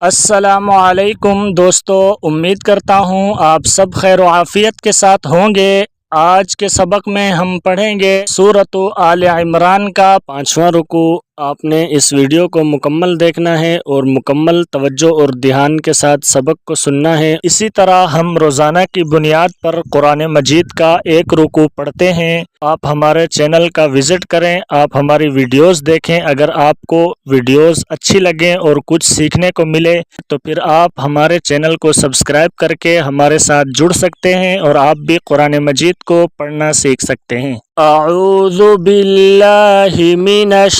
अस्सलामुअलैकुम दोस्तों, उम्मीद करता हूँ आप सब खैर व आफियत के साथ होंगे। आज के सबक में हम पढ़ेंगे सूरत आले इमरान का 5वां रुकू। आपने इस वीडियो को मुकम्मल देखना है और मुकम्मल तवज्जो और ध्यान के साथ सबक को सुनना है। इसी तरह हम रोज़ाना की बुनियाद पर कुरान मजीद का एक रुकू पढ़ते हैं। आप हमारे चैनल का विज़िट करें, आप हमारी वीडियोस देखें। अगर आपको वीडियोस अच्छी लगें और कुछ सीखने को मिले तो फिर आप हमारे चैनल को सब्सक्राइब करके हमारे साथ जुड़ सकते हैं और आप भी कुरान मजीद को पढ़ना सीख सकते हैं। अऊज़ु बिल्लाहि मिनश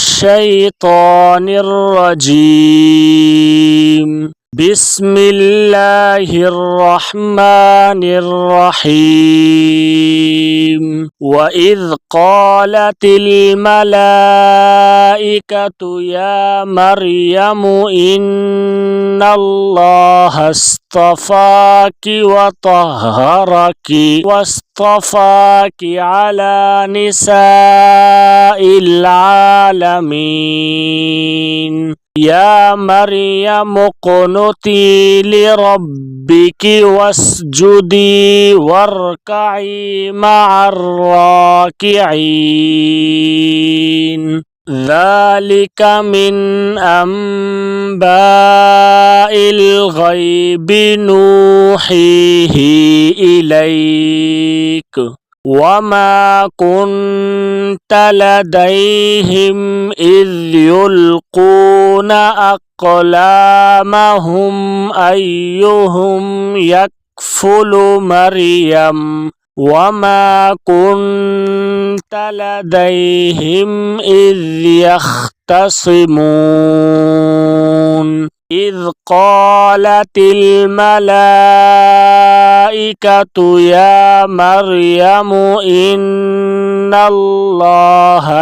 शैतानिर रजीम। बिस्मिल्लाहिर रहमानिर रहीम। व इज़ क़ालतिल मलाइकतु या मरियमु इन्नल्लाहा अस्तफ़ाकी व तहहरकी वस्तफ़ाकी अला निसाइल आलमीन। या मरियम क़ुनुती लिरब्बिकी वस्जुदी वर्कई मअर राकिईन। ज़ालिका मिन अंबाइल ग़ैबि नूहीही इलैक वमा कुन्त लदैहिम इज़ युल्क़ूना अक़लामहुम अय्युहुम यकफ़ुलु मरियम वमा कुन्त लदैहिम इज़ यख़्तसिमून। इज़ क़ालतिल मलाइकतु या मरियमु इन्नल्लाहा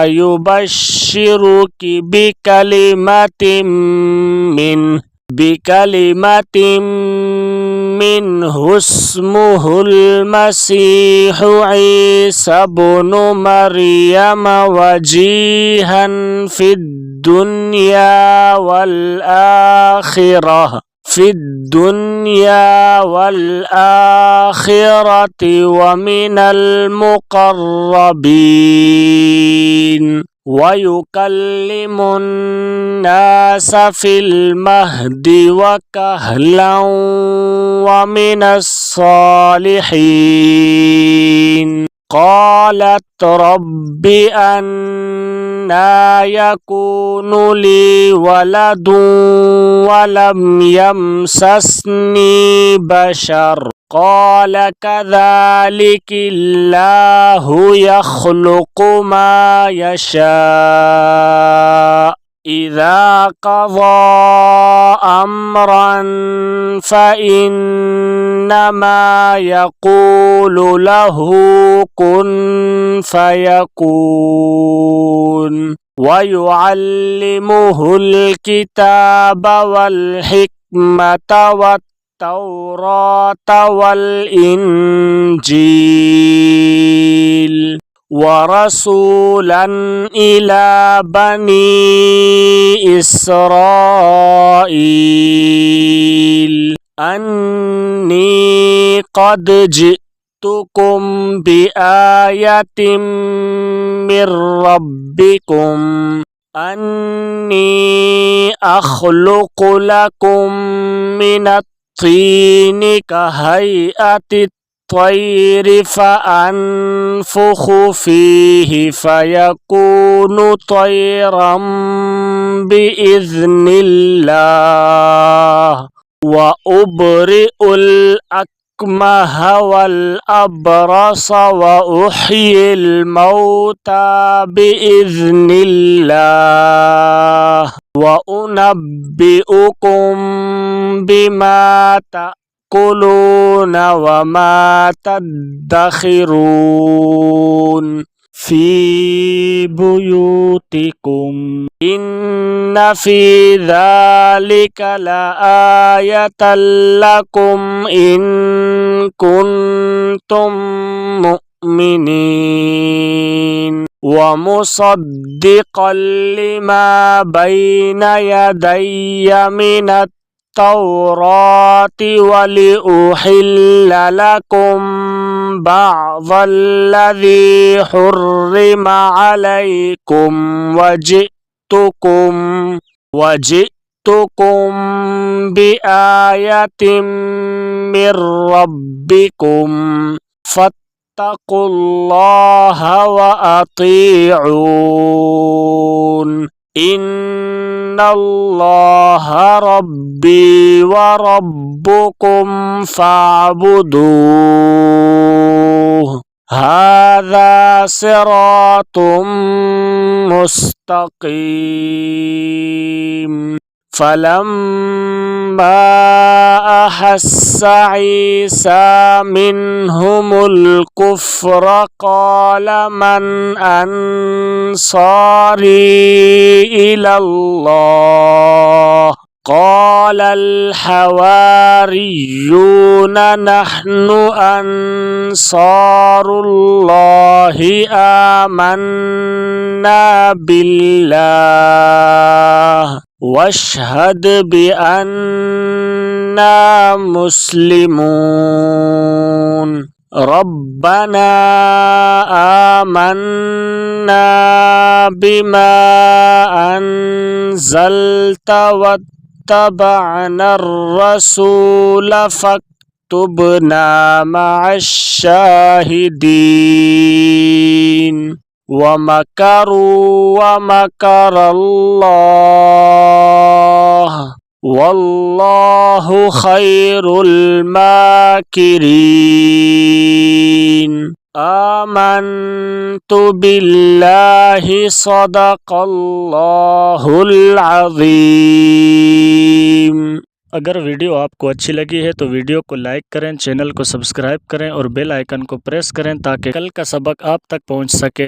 युबश्शिरुकी बिकलिमतिम मिन्हु इस्मुहुल मसीहु ईसा इब्नु मरियम वजीहन फिद्दुन्या वल आखिरति व मिनल मुक़र्रबीन व युकल्लिमुन नास फिल महदि व कहलन व मिनस सालिहीन। क़ालत रब्बि अन्ना यकूनु ली वलदुन वलम यमससनी बशर क़ाल कज़ालिकिल्लाहु यख़्लुक़ु मा यशा इज़ा क़ज़ा अम्रन फ़इन्नमा यक़ूलु लहु कुन फ़यकून। वयुअल्लिमुहुल किताब वल हिकमत वत्तौरात वल इंजील वरसूलन इला बनी इस्राईल अन्नी क़द जिअतुकुम बिआयतिम मिर रब्बिकुम अन्नी अख़्लुक़ु लकुम मिनत तीनि कहैअति त्वय्रि फ़अन्फ़ुख़ु फ़ीहि फ़यकूनु तय्रम बिइज़्निल्लाह व उब्रिउल अक्मह वल अब्रस व उह्यिल मौता बिइज़्निल्लाह व उनब्बिउकुम बिमा तअकुलून व मा तद्दखिरून फ़ी बुयूतिकुम इन्न फ़ी ज़ालिका लआयतन लकुम इन कुन्तुम मुमिनीन व मुसद्दिक़न लिमा बैन यदैय मिनत التوراة ولأحل لكم بعض الذي حرم عليكم وجئتكم بآية من ربكم فاتقوا الله وأطيعون إن الله ربي وربكم فاعبدوه هذا صراط مستقيم. فلما أحس عيسى منهم الكفر قال من أنصاري إلى الله قال الحواريون نحن أنصار الله آمنا بالله واشهد بأننا مسلمون. ربنا آمنا بما أنزلت واتبعنا الرسول فاكتبنا مع الشاهدين. ومكروا ومكر الله والله خير الماكرين. آمنت بالله صدق الله العظीम। अगर वीडियो आपको अच्छी लगी है तो वीडियो को लाइक करें, चैनल को सब्सक्राइब करें और बेल आइकन को प्रेस करें ताकि कल का सबक आप तक पहुंच सके।